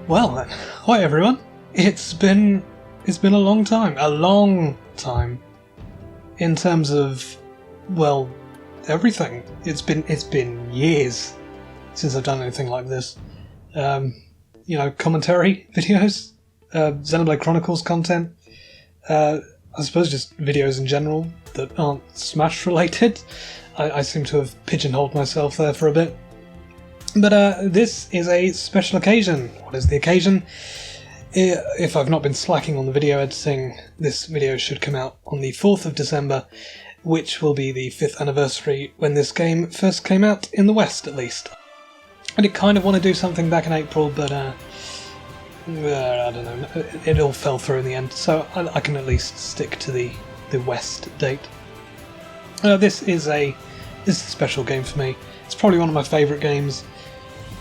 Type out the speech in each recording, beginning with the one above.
Well then, hi everyone. It's been a long time, in terms of, well, everything. It's been years since I've done anything like this. Commentary videos, Xenoblade Chronicles content. I suppose just videos in general that aren't Smash related. I seem to have pigeonholed myself there for a bit. But this is a special occasion. What is the occasion? If I've not been slacking on the video editing, this video should come out on the 4th of December, which will be the 5th anniversary when this game first came out, in the West at least. I did kind of want to do something back in April, but I don't know, it all fell through in the end, so I can at least stick to the West date. This is a special game for me. It's probably one of my favourite games.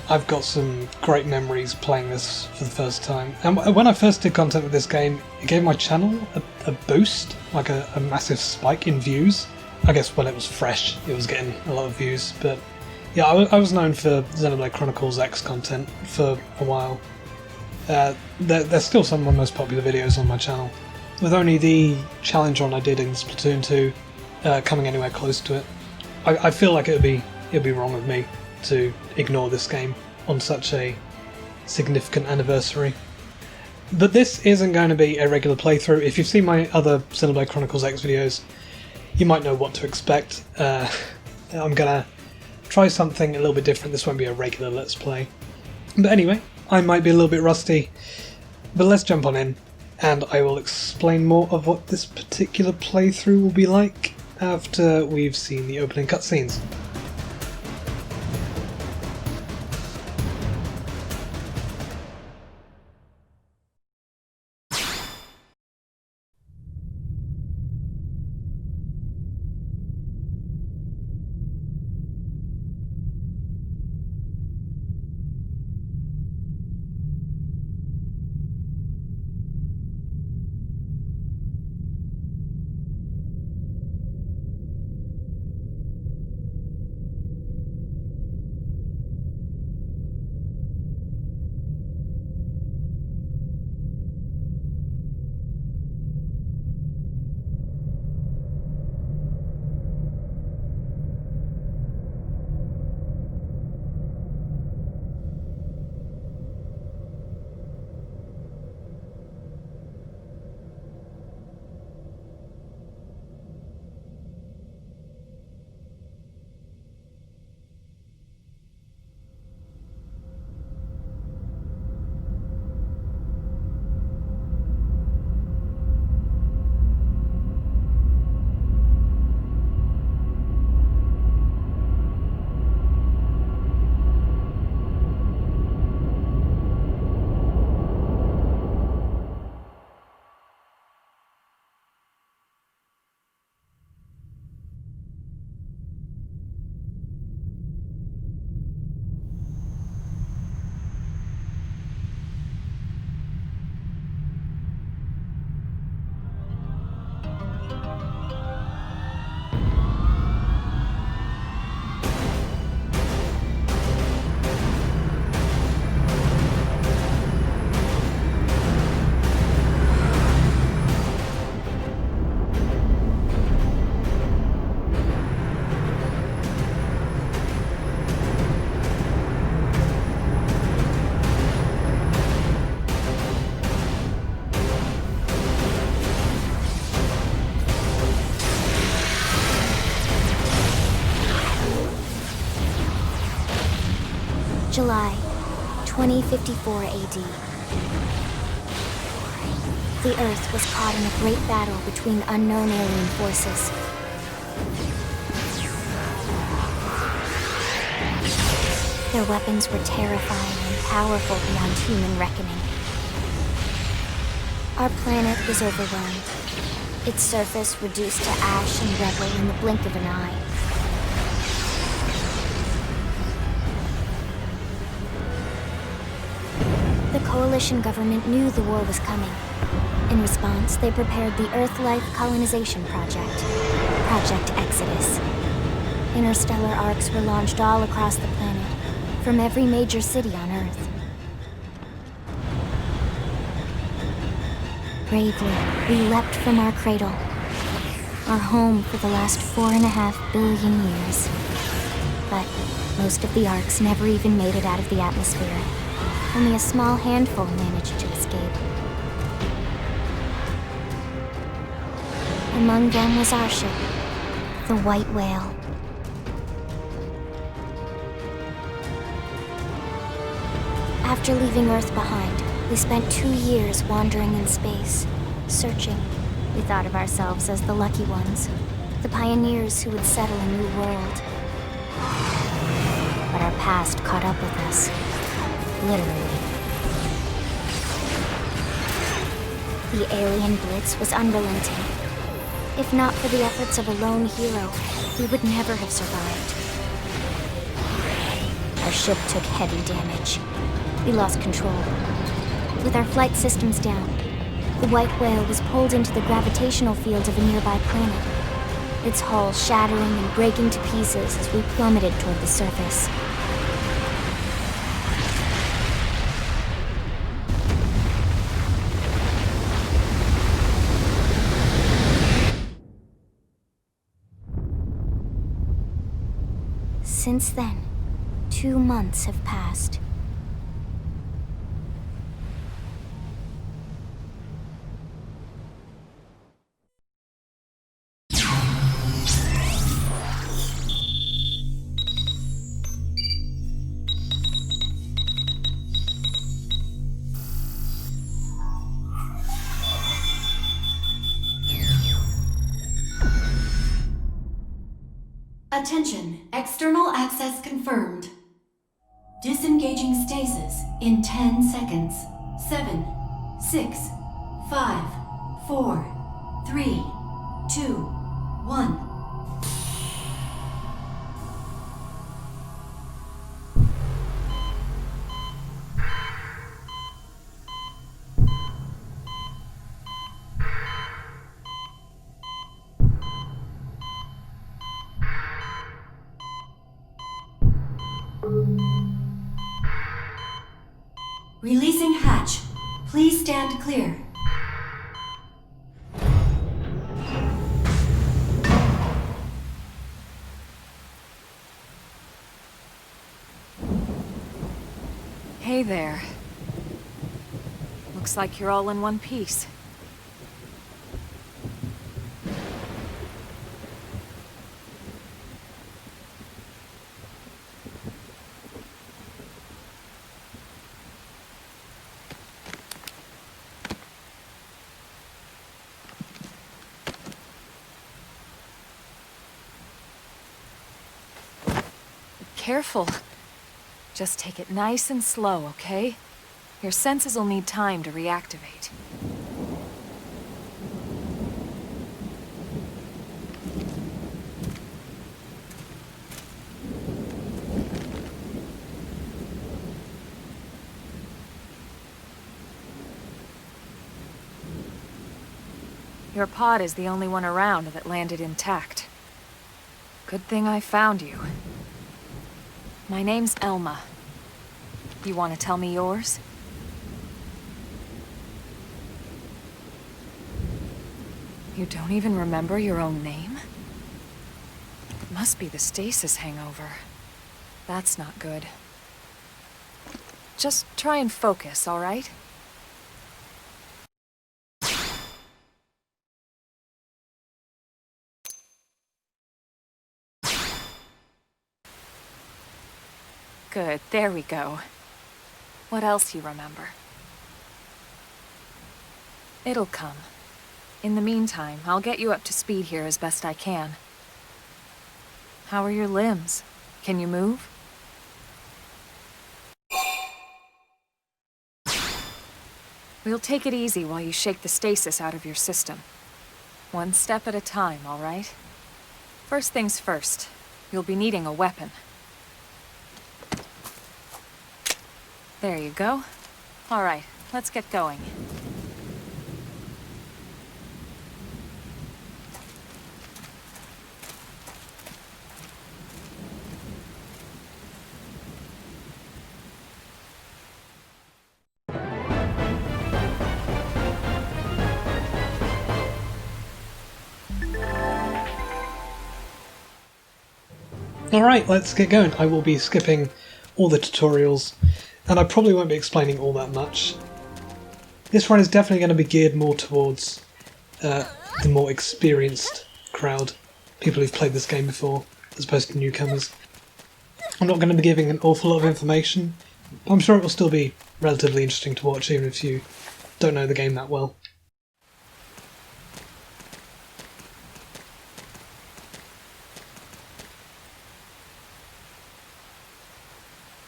I've got some great memories playing this for the first time. And when I first did content with this game, it gave my channel a boost, like a massive spike in views. I guess when it was fresh, it was getting a lot of views. But yeah, I was known for Xenoblade Chronicles X content for a while. They're still some of my most popular videos on my channel, with only the challenge run I did in Splatoon 2 coming anywhere close to it. I feel like it'd be wrong of me to ignore this game on such a significant anniversary. But this isn't going to be a regular playthrough. If you've seen my other Xenoblade Chronicles X videos, you might know what to expect. I'm gonna try something a little bit different. This won't be a regular Let's Play. But anyway, I might be a little bit rusty, but let's jump on in, and I will explain more of what this particular playthrough will be like after we've seen the opening cutscenes. July 2054 AD. The Earth was caught in a great battle between unknown alien forces. Their weapons were terrifying and powerful beyond human reckoning. Our planet was overwhelmed, its surface reduced to ash and rubble in the blink of an eye. The Coalition government knew the war was coming. In response, they prepared the Earth-Life Colonization Project, Project Exodus. Interstellar arcs were launched all across the planet, from every major city on Earth. Bravely, we leapt from our cradle, our home for the last 4.5 billion years. But most of the arcs never even made it out of the atmosphere. Only a small handful managed to escape. Among them was our ship, the White Whale. After leaving Earth behind, we spent 2 years wandering in space, searching. We thought of ourselves as the lucky ones, the pioneers who would settle a new world. But our past caught up with us, literally. The alien blitz was unrelenting. If not for the efforts of a lone hero, we would never have survived. Our ship took heavy damage. We lost control. With our flight systems down, the White Whale was pulled into the gravitational field of a nearby planet, its hull shattering and breaking to pieces as we plummeted toward the surface. Since then, 2 months have passed. Attention, external access confirmed. Disengaging stasis in 10 seconds. 7, 6, 5, 4, 3, 2, 1. Releasing hatch. Please stand clear. Hey there. Looks like you're all in one piece. Careful. Just take it nice and slow, okay? Your senses will need time to reactivate. Your pod is the only one around that landed intact. Good thing I found you. My name's Elma. You want to tell me yours? You don't even remember your own name? It must be the stasis hangover. That's not good. Just try and focus, all right? Good, there we go. What else you remember? It'll come. In the meantime, I'll get you up to speed here as best I can. How are your limbs? Can you move? We'll take it easy while you shake the stasis out of your system. One step at a time, all right? First things first, you'll be needing a weapon. There you go. All right, let's get going. Alright, let's get going. I will be skipping all the tutorials, and I probably won't be explaining all that much. This run is definitely going to be geared more towards the more experienced crowd, people who've played this game before, as opposed to newcomers. I'm not going to be giving an awful lot of information, but I'm sure it will still be relatively interesting to watch even if you don't know the game that well.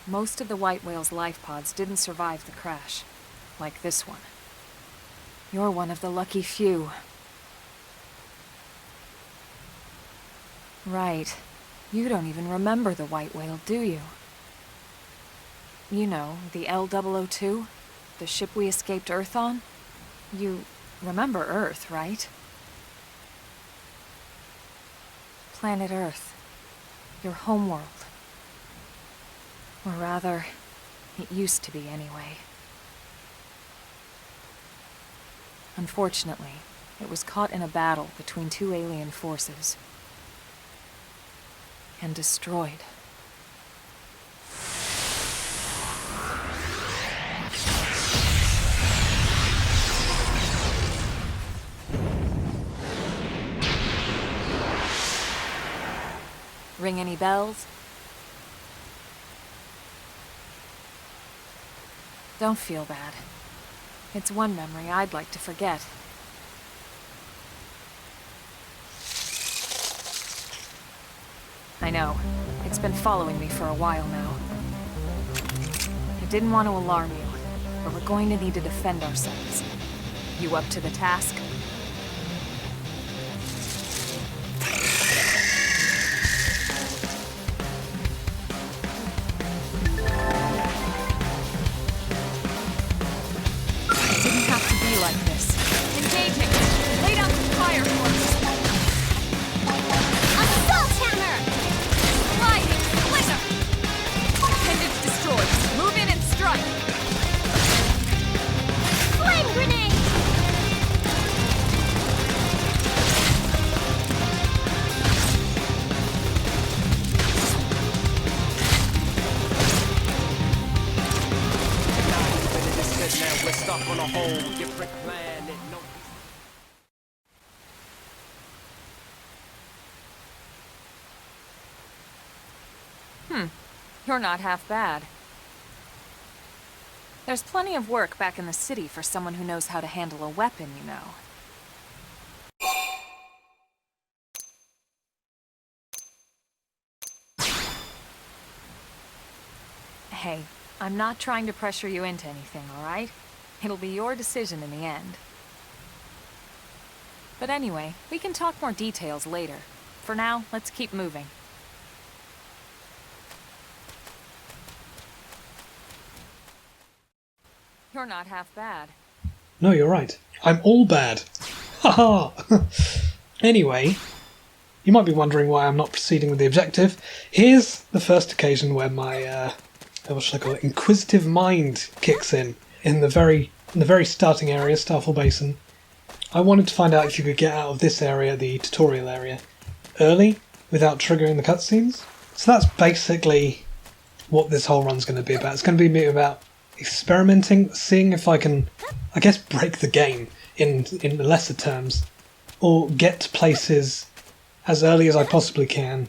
Most of the white whale's life pods didn't survive the crash, like this one. You're one of the lucky few. Right. You don't even remember the white whale, do you? You know, the L-002? The ship we escaped Earth on? You remember Earth, right? Planet Earth. Your homeworld. Or rather, it used to be anyway. Unfortunately, it was caught in a battle between two alien forces. And destroyed. Ring any bells? Don't feel bad. It's one memory I'd like to forget. I know. It's been following me for a while now. I didn't want to alarm you, but we're going to need to defend ourselves. You up to the task? It didn't have to be like this. Engaging! Lay down the fire force! Assault hammer! Lightning! Laser! Appendage destroyed. Move in and strike! Flame grenade! We're stuck on a whole different planet. No. You're not half bad. There's plenty of work back in the city for someone who knows how to handle a weapon, you know. Hey, I'm not trying to pressure you into anything, all right? It'll be your decision in the end. But anyway, we can talk more details later. For now, let's keep moving. You're not half bad. No, you're right. I'm all bad. Haha! Anyway, you might be wondering why I'm not proceeding with the objective. Here's the first occasion where my, what shall I call it, inquisitive mind kicks in the very starting area, Starfall Basin. I wanted to find out if you could get out of this area, the tutorial area, early, without triggering the cutscenes. So that's basically what this whole run's going to be about. It's going to be about experimenting, seeing if I can, I guess, break the game in the lesser terms, or get to places as early as I possibly can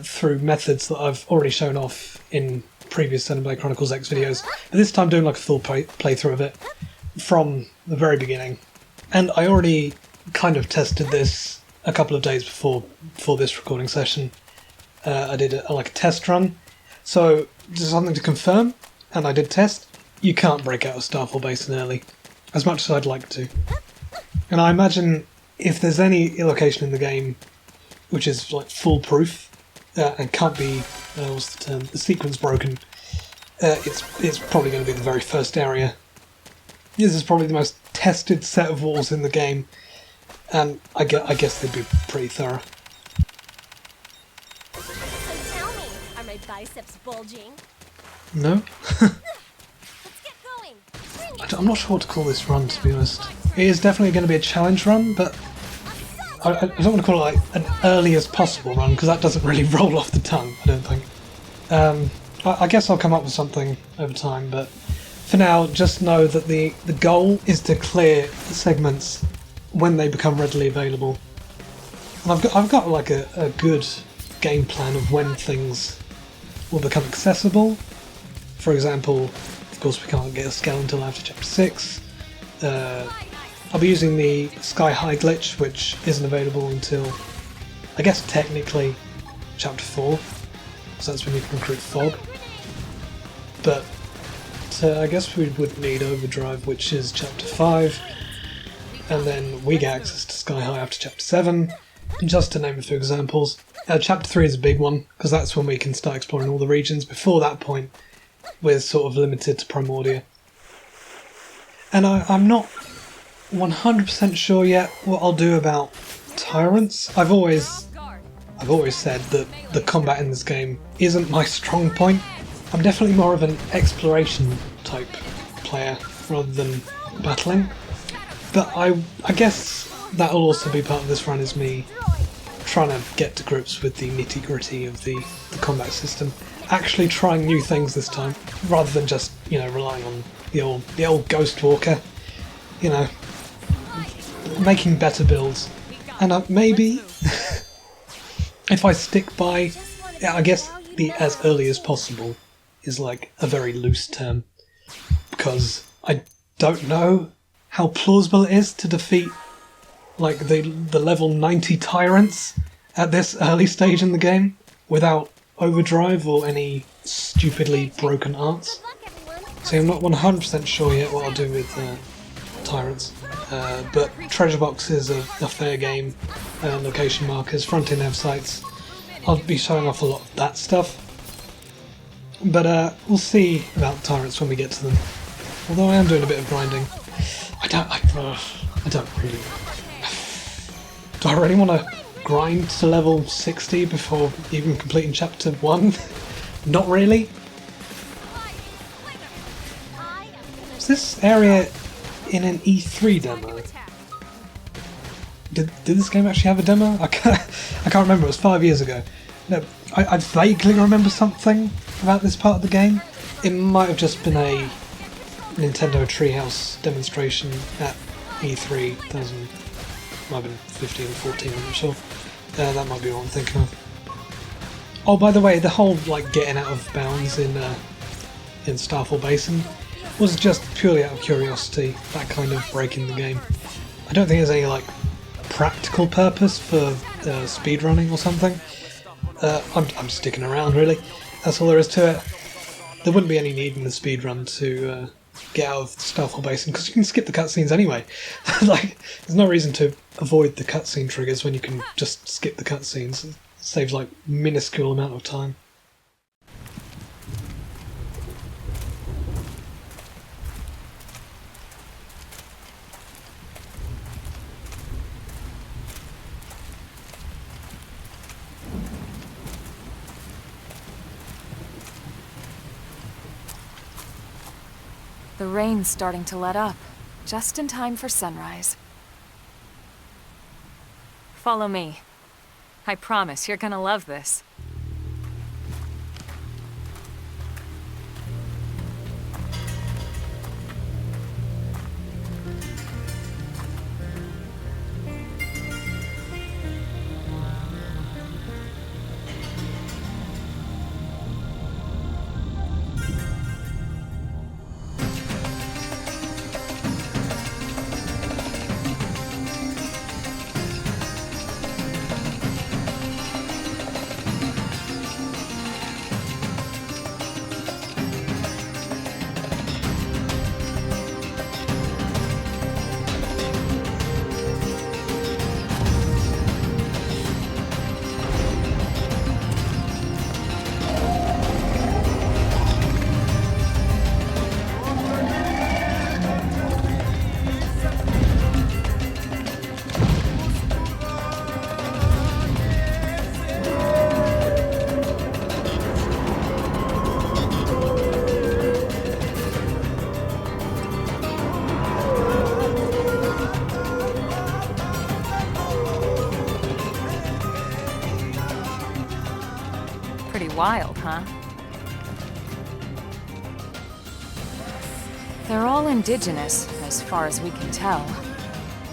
through methods that I've already shown off in previous Xenoblade Chronicles X videos, but this time doing like a full playthrough of it from the very beginning. And I already kind of tested this a couple of days before this recording session. I did like a test run, so just something to confirm. And I did test, you can't break out of Starfall Basin early, as much as I'd like to. And I imagine if there's any location in the game which is like foolproof and can't be, what's the term, the sequence broken, it's probably going to be the very first area. This is probably the most tested set of walls in the game, and I guess they'd be pretty thorough. So tell me, are my biceps bulging? No? Let's get going! Bring it! I'm not sure what to call this run, to be honest. It is definitely going to be a challenge run, but I don't want to call it like an early as possible run, because that doesn't really roll off the tongue, I don't think. I guess I'll come up with something over time, but for now, just know that the goal is to clear segments when they become readily available. And I've got like a good game plan of when things will become accessible. For example, of course we can't get a scale until after Chapter 6. I'll be using the Sky High glitch, which isn't available until, I guess technically, Chapter 4. So that's when you can recruit Fog. But I guess we would need Overdrive, which is Chapter 5. And then we get access to Sky High after Chapter 7, just to name a few examples. Chapter 3 is a big one, because that's when we can start exploring all the regions. Before that point, we're sort of limited to Primordia. And I'm not 100% sure yet what I'll do about tyrants. I've always said that the combat in this game isn't my strong point. I'm definitely more of an exploration type player rather than battling. But I guess that'll also be part of this run, is me trying to get to grips with the nitty-gritty of the combat system. Actually trying new things this time, rather than just, relying on the old Ghost Walker. Making better builds. And maybe, if I stick by, I guess the as early as possible is like a very loose term, because I don't know how plausible it is to defeat like the level 90 tyrants at this early stage in the game without Overdrive or any stupidly broken arts. So I'm not 100% sure yet what I'll do with tyrants, but treasure boxes are a fair game, location markers, front-end nav sites. I'll be showing off a lot of that stuff. But we'll see about tyrants when we get to them. Although I am doing a bit of grinding. I don't really... Do I really want to grind to level 60 before even completing Chapter 1? Not really. Is this area in an E3 demo? Did this game actually have a demo? I can't remember, it was 5 years ago. No, I vaguely remember something about this part of the game. It might have just been a Nintendo Treehouse demonstration at E3 2000, might have been 15 or 14, I'm not sure. That might be what I'm thinking of. Oh, by the way, the whole getting out of bounds in Starfall Basin was just purely out of curiosity, that kind of breaking the game. I don't think there's any practical purpose for speedrunning or something. I'm sticking around, really. That's all there is to it. There wouldn't be any need in the speedrun to get out of Starfall Basin, because you can skip the cutscenes anyway. There's no reason to avoid the cutscene triggers when you can just skip the cutscenes. It saves minuscule amount of time. The rain's starting to let up, just in time for sunrise. Follow me. I promise you're gonna love this. wild, huh? They're all indigenous, as far as we can tell.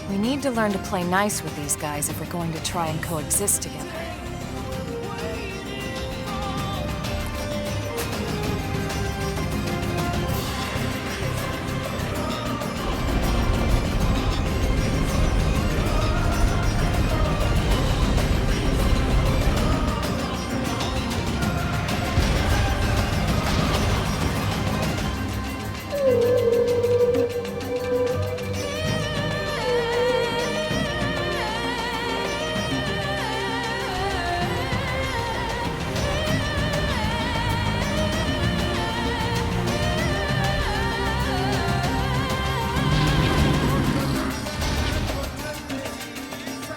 We need to learn to play nice with these guys if we're going to try and coexist together.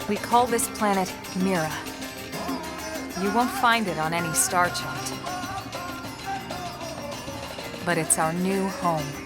We call this planet Mira. You won't find it on any star chart. But it's our new home.